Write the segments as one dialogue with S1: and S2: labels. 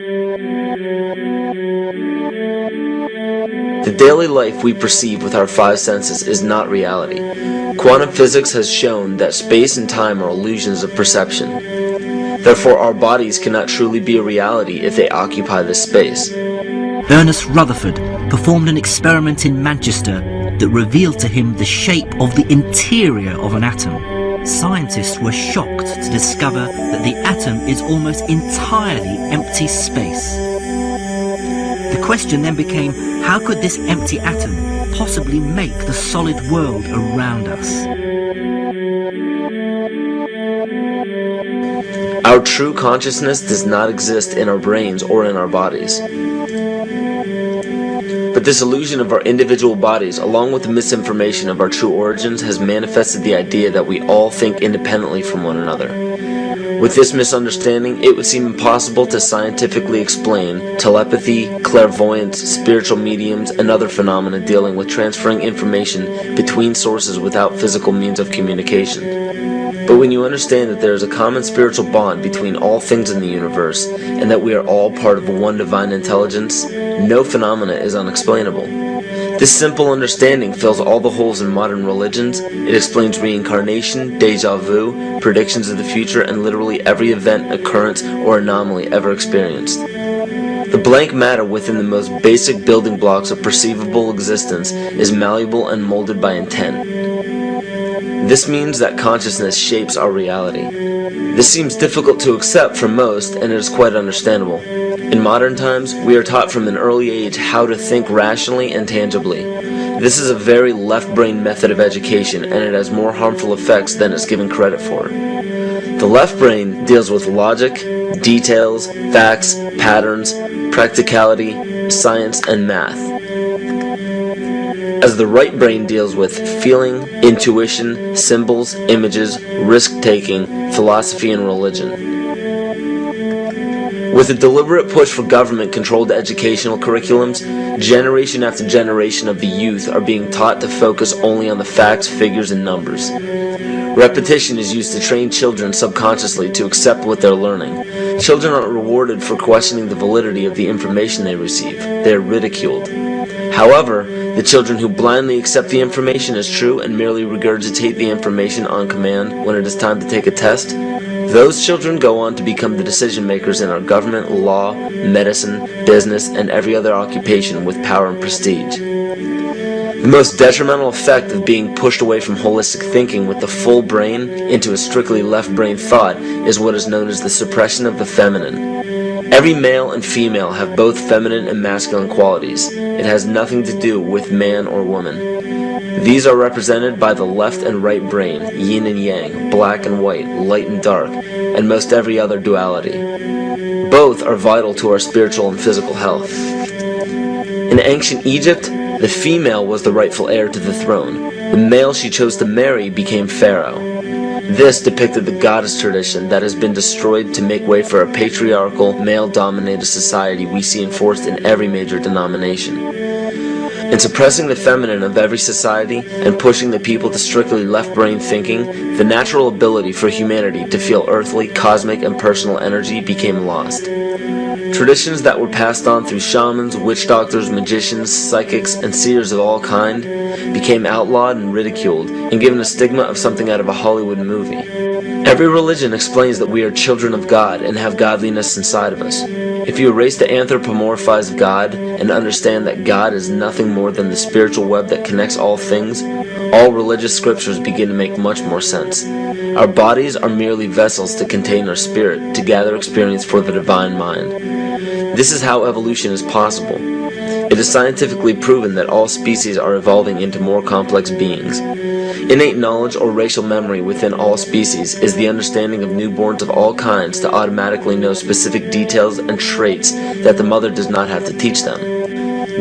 S1: The daily life we perceive with our five senses is not reality. Quantum physics has shown that space and time are illusions of perception. Therefore, our bodies cannot truly be a reality if they occupy this space.
S2: Ernest Rutherford performed an experiment in Manchester that revealed to him the shape of the interior of an atom. Scientists were shocked to discover that the atom is almost entirely empty space. The question then became, how could this empty atom possibly make the solid world around us?
S1: Our true consciousness does not exist in our brains or in our bodies. But this illusion of our individual bodies, along with the misinformation of our true origins, has manifested the idea that we all think independently from one another. With this misunderstanding, it would seem impossible to scientifically explain telepathy, clairvoyance, spiritual mediums, and other phenomena dealing with transferring information between sources without physical means of communication. But when you understand that there is a common spiritual bond between all things in the universe, and that we are all part of one divine intelligence, no phenomena is unexplainable. This simple understanding fills all the holes in modern religions. It explains reincarnation, deja vu, predictions of the future, and literally every event, occurrence, or anomaly ever experienced. The blank matter within the most basic building blocks of perceivable existence is malleable and molded by intent. This means that consciousness shapes our reality. This seems difficult to accept for most, and it is quite understandable. In modern times, we are taught from an early age how to think rationally and tangibly. This is a very left-brain method of education, and it has more harmful effects than it's given credit for. The left brain deals with logic, details, facts, patterns, practicality, science, and math, as the right brain deals with feeling, intuition, symbols, images, risk-taking, philosophy, and religion. With a deliberate push for government-controlled educational curriculums, generation after generation of the youth are being taught to focus only on the facts, figures, and numbers. Repetition is used to train children subconsciously to accept what they're learning. Children aren't rewarded for questioning the validity of the information they receive. They are ridiculed. However, the children who blindly accept the information as true and merely regurgitate the information on command when it is time to take a test, those children go on to become the decision makers in our government, law, medicine, business, and every other occupation with power and prestige. The most detrimental effect of being pushed away from holistic thinking with the full brain into a strictly left brain thought is what is known as the suppression of the feminine. Every male and female have both feminine and masculine qualities. It has nothing to do with man or woman. These are represented by the left and right brain, yin and yang, black and white, light and dark, and most every other duality. Both are vital to our spiritual and physical health. In ancient Egypt, the female was the rightful heir to the throne. The male she chose to marry became pharaoh. This depicted the goddess tradition that has been destroyed to make way for a patriarchal, male-dominated society we see enforced in every major denomination. In suppressing the feminine of every society and pushing the people to strictly left-brain thinking, the natural ability for humanity to feel earthly, cosmic, and personal energy became lost. Traditions that were passed on through shamans, witch doctors, magicians, psychics, and seers of all kind became outlawed and ridiculed and given a stigma of something out of a Hollywood movie. Every religion explains that we are children of God and have godliness inside of us. If you erase the anthropomorphized God and understand that God is nothing more than the spiritual web that connects all things, all religious scriptures begin to make much more sense. Our bodies are merely vessels to contain our spirit, to gather experience for the divine mind. This is how evolution is possible. It is scientifically proven that all species are evolving into more complex beings. Innate knowledge or racial memory within all species is the understanding of newborns of all kinds to automatically know specific details and traits that the mother does not have to teach them.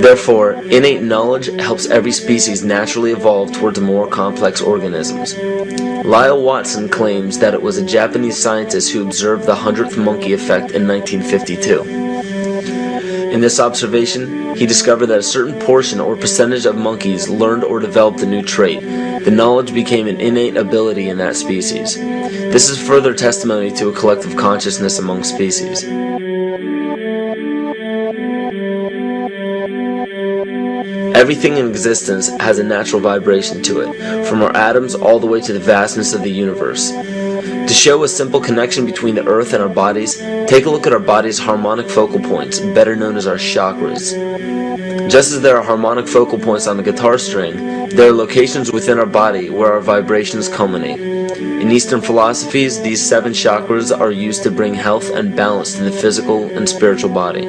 S1: Therefore, innate knowledge helps every species naturally evolve towards more complex organisms. Lyle Watson claims that it was a Japanese scientist who observed the 100th monkey effect in 1952. In this observation, he discovered that a certain portion or percentage of monkeys learned or developed a new trait. The knowledge became an innate ability in that species. This is further testimony to a collective consciousness among species. Everything in existence has a natural vibration to it, from our atoms all the way to the vastness of the universe. To show a simple connection between the earth and our bodies, take a look at our body's harmonic focal points, better known as our chakras. Just as there are harmonic focal points on the guitar string, there are locations within our body where our vibrations culminate. In Eastern philosophies, these 7 chakras are used to bring health and balance to the physical and spiritual body.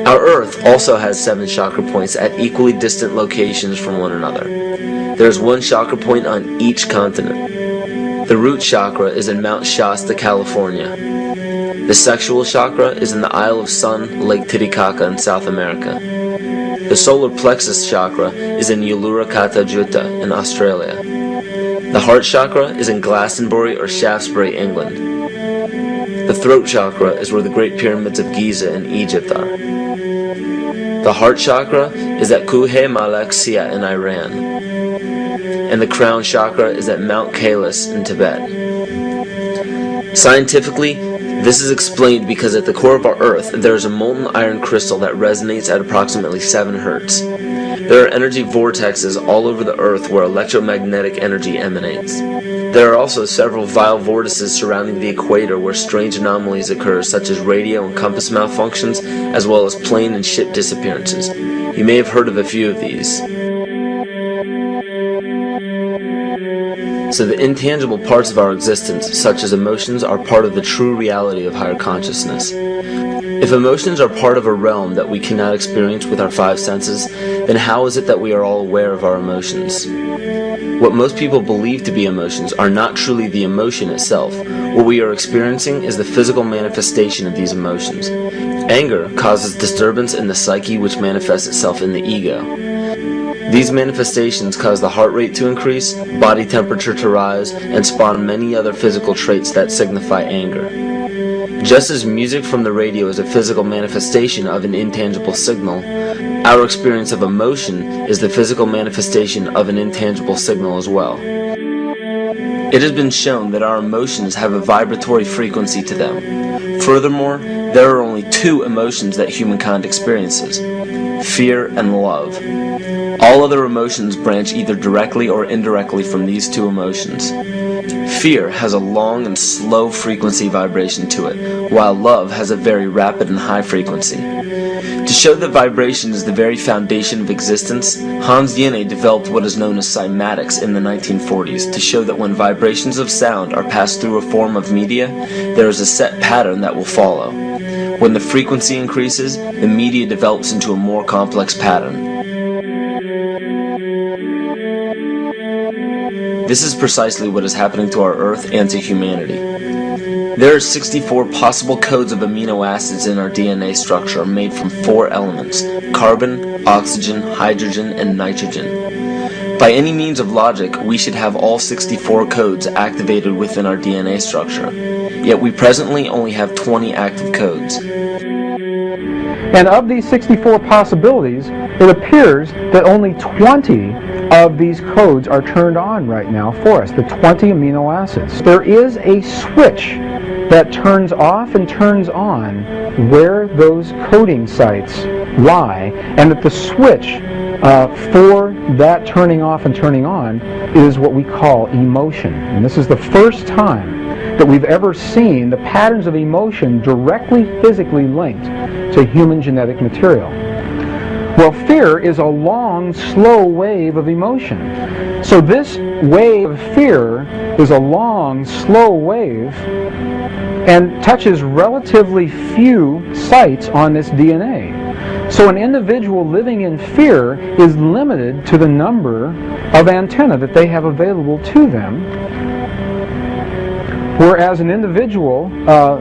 S1: Our Earth also has 7 chakra points at equally distant locations from one another. There is 1 chakra point on each continent. The root chakra is in Mount Shasta, California. The sexual chakra is in the Isle of Sun, Lake Titicaca in South America. The solar plexus chakra is in Uluru Kata Juta in Australia. The heart chakra is in Glastonbury or Shaftesbury, England. The throat chakra is where the Great Pyramids of Giza in Egypt are. The heart chakra is at Kuhe Malak Sia in Iran. And the crown chakra is at Mount Kailas in Tibet. Scientifically, this is explained because at the core of our Earth there is a molten iron crystal that resonates at approximately 7 Hertz. There are energy vortexes all over the Earth where electromagnetic energy emanates. There are also several vile vortices surrounding the equator where strange anomalies occur, such as radio and compass malfunctions, as well as plane and ship disappearances. You may have heard of a few of these. So the intangible parts of our existence, such as emotions, are part of the true reality of higher consciousness. If emotions are part of a realm that we cannot experience with our 5 senses, then how is it that we are all aware of our emotions? What most people believe to be emotions are not truly the emotion itself. What we are experiencing is the physical manifestation of these emotions. Anger causes disturbance in the psyche, which manifests itself in the ego. These manifestations cause the heart rate to increase, body temperature to rise, and spawn many other physical traits that signify anger. Just as music from the radio is a physical manifestation of an intangible signal, our experience of emotion is the physical manifestation of an intangible signal as well. It has been shown that our emotions have a vibratory frequency to them. Furthermore, there are only 2 emotions that humankind experiences: fear and love. All other emotions branch either directly or indirectly from these 2 emotions. Fear has a long and slow frequency vibration to it, while love has a very rapid and high frequency. To show that vibration is the very foundation of existence, Hans Jenne developed what is known as cymatics in the 1940s to show that when vibrations of sound are passed through a form of media, there is a set pattern that will follow. When the frequency increases, the media develops into a more complex pattern. This is precisely what is happening to our Earth and to humanity. There are 64 possible codes of amino acids in our DNA structure made from 4 elements: carbon, oxygen, hydrogen, and nitrogen. By any means of logic, we should have all 64 codes activated within our DNA structure. Yet we presently only have 20 active codes.
S3: And of these 64 possibilities, it appears that only 20 of these codes are turned on right now for us, the 20 amino acids. There is a switch that turns off and turns on where those coding sites lie, and that the switch for that turning off and turning on is what we call emotion. And this is the first time that we've ever seen the patterns of emotion directly physically linked to human genetic material. Well, fear is a long, slow wave of emotion. So this wave of fear is a long, slow wave and touches relatively few sites on this DNA. So an individual living in fear is limited to the number of antennae that they have available to them, whereas an individual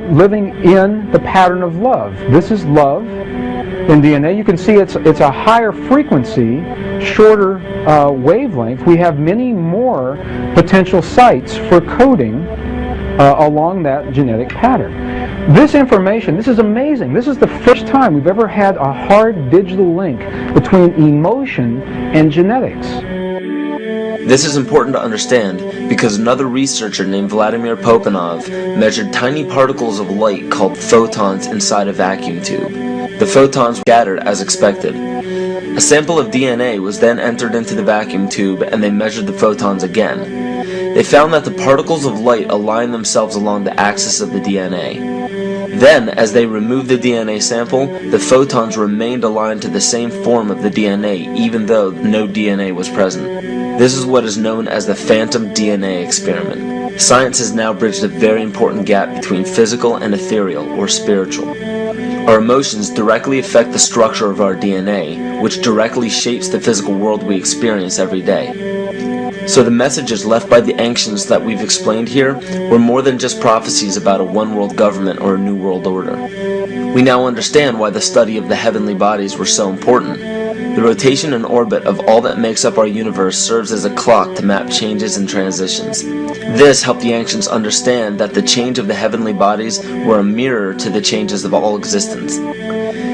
S3: living in the pattern of love, this is love in DNA, you can see it's a higher frequency, shorter wavelength. We have many more potential sites for coding along that genetic pattern. This information, this is amazing. This is the first time we've ever had a hard digital link between emotion and genetics.
S1: This is important to understand because another researcher named Vladimir Popanov measured tiny particles of light called photons inside a vacuum tube. The photons scattered as expected. A sample of DNA was then entered into the vacuum tube and they measured the photons again. They found that the particles of light aligned themselves along the axis of the DNA. Then, as they removed the DNA sample, the photons remained aligned to the same form of the DNA even though no DNA was present. This is what is known as the phantom DNA experiment. Science has now bridged a very important gap between physical and ethereal or spiritual. Our emotions directly affect the structure of our DNA, which directly shapes the physical world we experience every day. So the messages left by the ancients that we've explained here were more than just prophecies about a one-world government or a new world order. We now understand why the study of the heavenly bodies were so important. The rotation and orbit of all that makes up our universe serves as a clock to map changes and transitions. This helped the ancients understand that the change of the heavenly bodies were a mirror to the changes of all existence.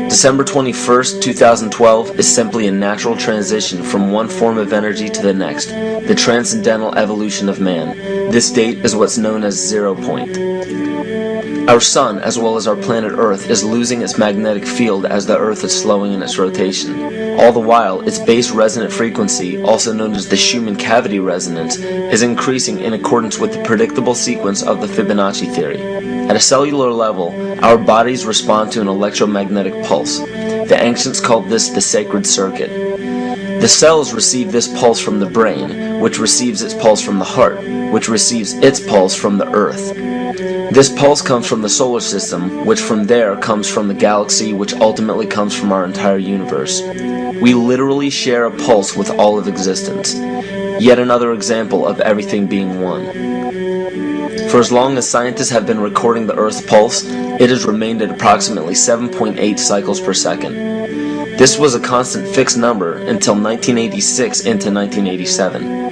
S1: December 21st, 2012 is simply a natural transition from one form of energy to the next, the transcendental evolution of man. This date is what's known as 0 point. Our sun, as well as our planet Earth, is losing its magnetic field as the Earth is slowing in its rotation. All the while, its base resonant frequency, also known as the Schumann cavity resonance, is increasing in accordance with the predictable sequence of the Fibonacci theory. At a cellular level, our bodies respond to an electromagnetic pulse. The ancients called this the sacred circuit. The cells receive this pulse from the brain, which receives its pulse from the heart, which receives its pulse from the earth. This pulse comes from the solar system, which from there comes from the galaxy, which ultimately comes from our entire universe. We literally share a pulse with all of existence. Yet another example of everything being one. For as long as scientists have been recording the Earth's pulse, it has remained at approximately 7.8 cycles per second. This was a constant fixed number until 1986 into 1987.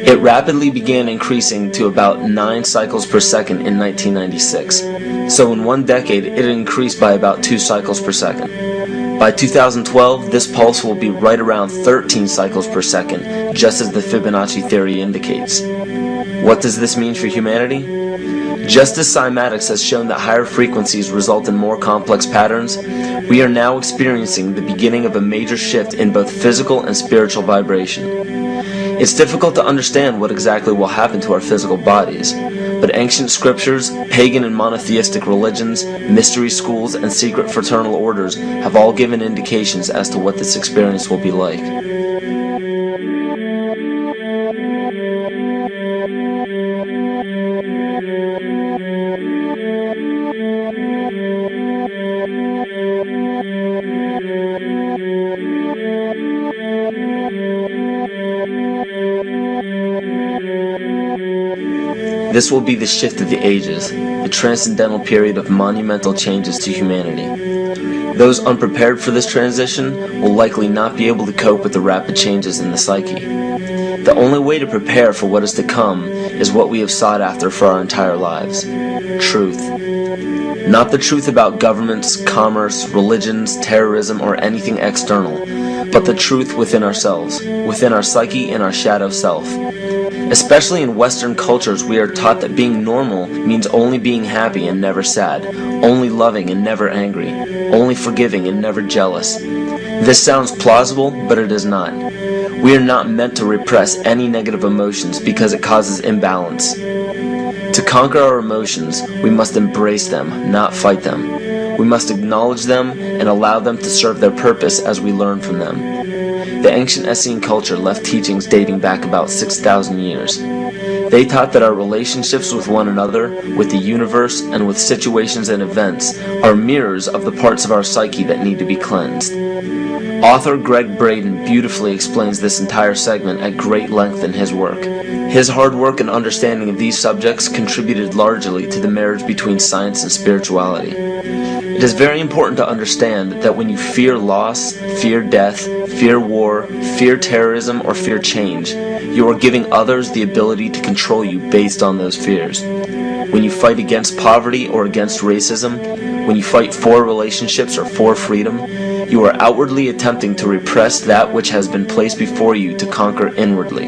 S1: It rapidly began increasing to about 9 cycles per second in 1996. So in one decade, it increased by about 2 cycles per second. By 2012, this pulse will be right around 13 cycles per second, just as the Fibonacci theory indicates. What does this mean for humanity? Just as cymatics has shown that higher frequencies result in more complex patterns, we are now experiencing the beginning of a major shift in both physical and spiritual vibration. It's difficult to understand what exactly will happen to our physical bodies, but ancient scriptures, pagan and monotheistic religions, mystery schools, and secret fraternal orders have all given indications as to what this experience will be like. This will be the shift of the ages, the transcendental period of monumental changes to humanity. Those unprepared for this transition will likely not be able to cope with the rapid changes in the psyche. The only way to prepare for what is to come is what we have sought after for our entire lives: truth. Not the truth about governments, commerce, religions, terrorism, or anything external, but the truth within ourselves, within our psyche and our shadow self. Especially in Western cultures, we are taught that being normal means only being happy and never sad, only loving and never angry, only forgiving and never jealous. This sounds plausible, but it is not. We are not meant to repress any negative emotions because it causes imbalance. To conquer our emotions, we must embrace them, not fight them. We must acknowledge them and allow them to serve their purpose as we learn from them. The ancient Essene culture left teachings dating back about 6,000 years. They taught that our relationships with one another, with the universe, and with situations and events are mirrors of the parts of our psyche that need to be cleansed. Author Greg Braden beautifully explains this entire segment at great length in his work. His hard work and understanding of these subjects contributed largely to the marriage between science and spirituality. It is very important to understand that when you fear loss, fear death, fear war, fear terrorism, or fear change, you are giving others the ability to control you based on those fears. When you fight against poverty or against racism, when you fight for relationships or for freedom, you are outwardly attempting to repress that which has been placed before you to conquer inwardly.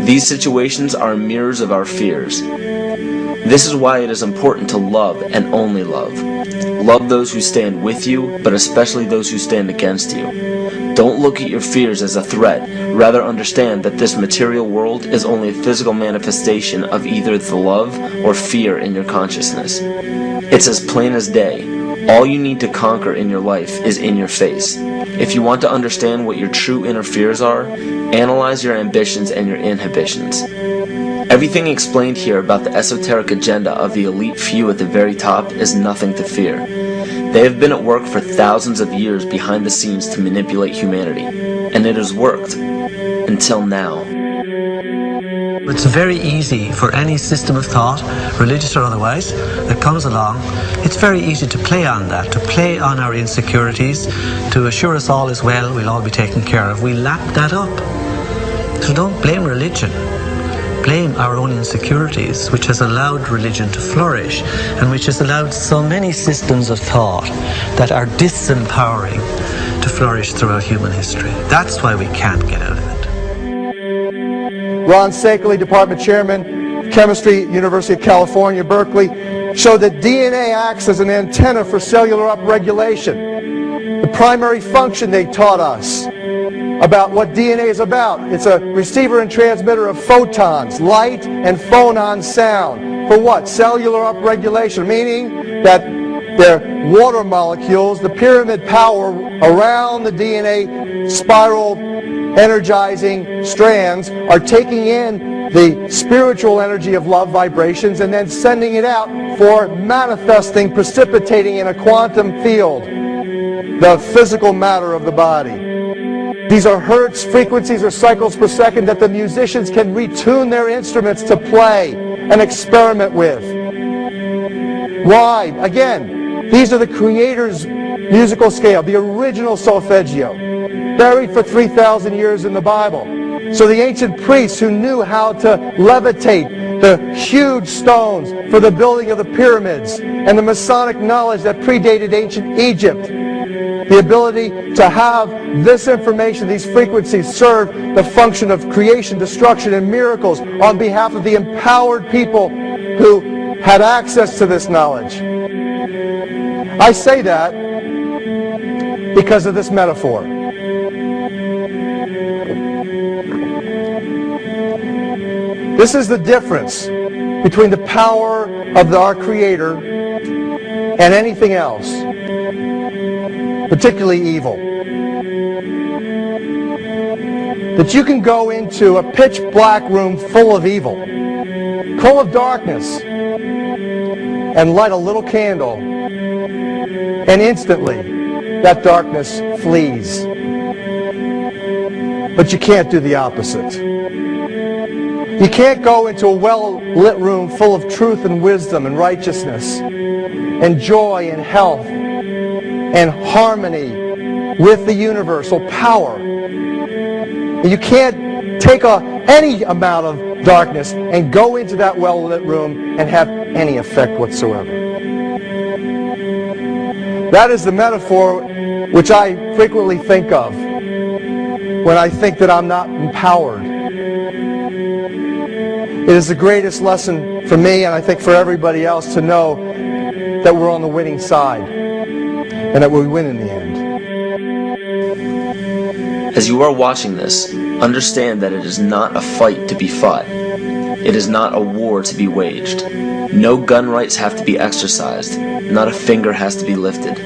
S1: These situations are mirrors of our fears. This is why it is important to love and only love. Love those who stand with you, but especially those who stand against you. Don't look at your fears as a threat. Rather understand that this material world is only a physical manifestation of either the love or fear in your consciousness. It's as plain as day. All you need to conquer in your life is in your face. If you want to understand what your true inner fears are, analyze your ambitions and your inhibitions. Everything explained here about the esoteric agenda of the elite few at the very top is nothing to fear. They have been at work for thousands of years behind the scenes to manipulate humanity, and it has worked. Until now.
S4: It's very easy for any system of thought, religious or otherwise, that comes along. It's very easy to play on that, to play on our insecurities, to assure us all is well, we'll all be taken care of. We lap that up. So don't blame religion. Blame our own insecurities, which has allowed religion to flourish, and which has allowed so many systems of thought that are disempowering to flourish throughout human history. That's why we can't get out of it.
S5: Ron Sakeley, Department Chairman, Chemistry, University of California, Berkeley, showed that DNA acts as an antenna for cellular upregulation. The primary function they taught us about what DNA is about. It's a receiver and transmitter of photons, light, and phonon sound. For what? Cellular upregulation, meaning that their water molecules, the pyramid power around the DNA spiral energizing strands, are taking in the spiritual energy of love vibrations and then sending it out for manifesting, precipitating in a quantum field, the physical matter of the body. These are hertz, frequencies, or cycles per second that the musicians can retune their instruments to play and experiment with. Why? Again, these are the Creator's musical scale, the original solfeggio, buried for 3,000 years in the Bible. So the ancient priests who knew how to levitate the huge stones for the building of the pyramids, and the Masonic knowledge that predated ancient Egypt, the ability to have this information, these frequencies, serve the function of creation, destruction, and miracles on behalf of the empowered people who had access to this knowledge. I say that because of this metaphor. This is the difference between the power of our Creator and anything else, particularly evil. That you can go into a pitch black room full of evil, full of darkness, and light a little candle, and instantly that darkness flees. But you can't do the opposite. You can't go into a well-lit room full of truth and wisdom and righteousness and joy and health and harmony with the universal power. You can't take any amount of darkness and go into that well-lit room and have any effect whatsoever. That is the metaphor which I frequently think of when I think that I'm not empowered. It is the greatest lesson for me, and I think for everybody else, to know that we're on the winning side and that we win in the end.
S1: As you are watching this, understand that it is not a fight to be fought. It is not a war to be waged. No gun rights have to be exercised. Not a finger has to be lifted.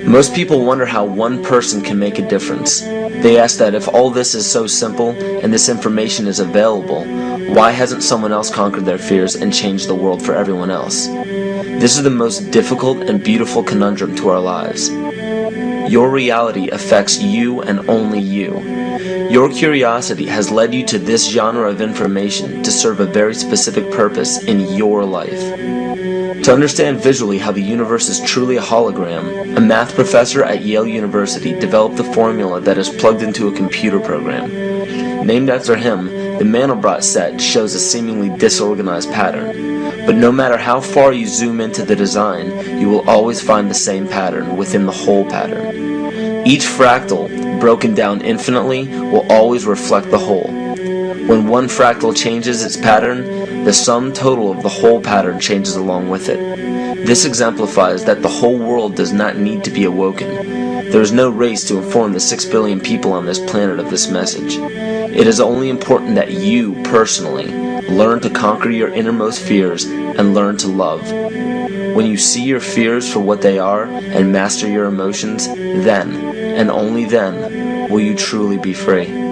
S1: Most people wonder how one person can make a difference. They ask that if all this is so simple and this information is available, why hasn't someone else conquered their fears and changed the world for everyone else? This is the most difficult and beautiful conundrum to our lives. Your reality affects you and only you. Your curiosity has led you to this genre of information to serve a very specific purpose in your life. To understand visually how the universe is truly a hologram, a math professor at Yale University developed a formula that is plugged into a computer program. Named after him, the Mandelbrot set shows a seemingly disorganized pattern. But no matter how far you zoom into the design, you will always find the same pattern within the whole pattern. Each fractal, broken down infinitely, will always reflect the whole. When one fractal changes its pattern, the sum total of the whole pattern changes along with it. This exemplifies that the whole world does not need to be awoken. There is no race to inform the 6 billion people on this planet of this message. It is only important that you, personally, learn to conquer your innermost fears and learn to love. When you see your fears for what they are and master your emotions, then, and only then, will you truly be free.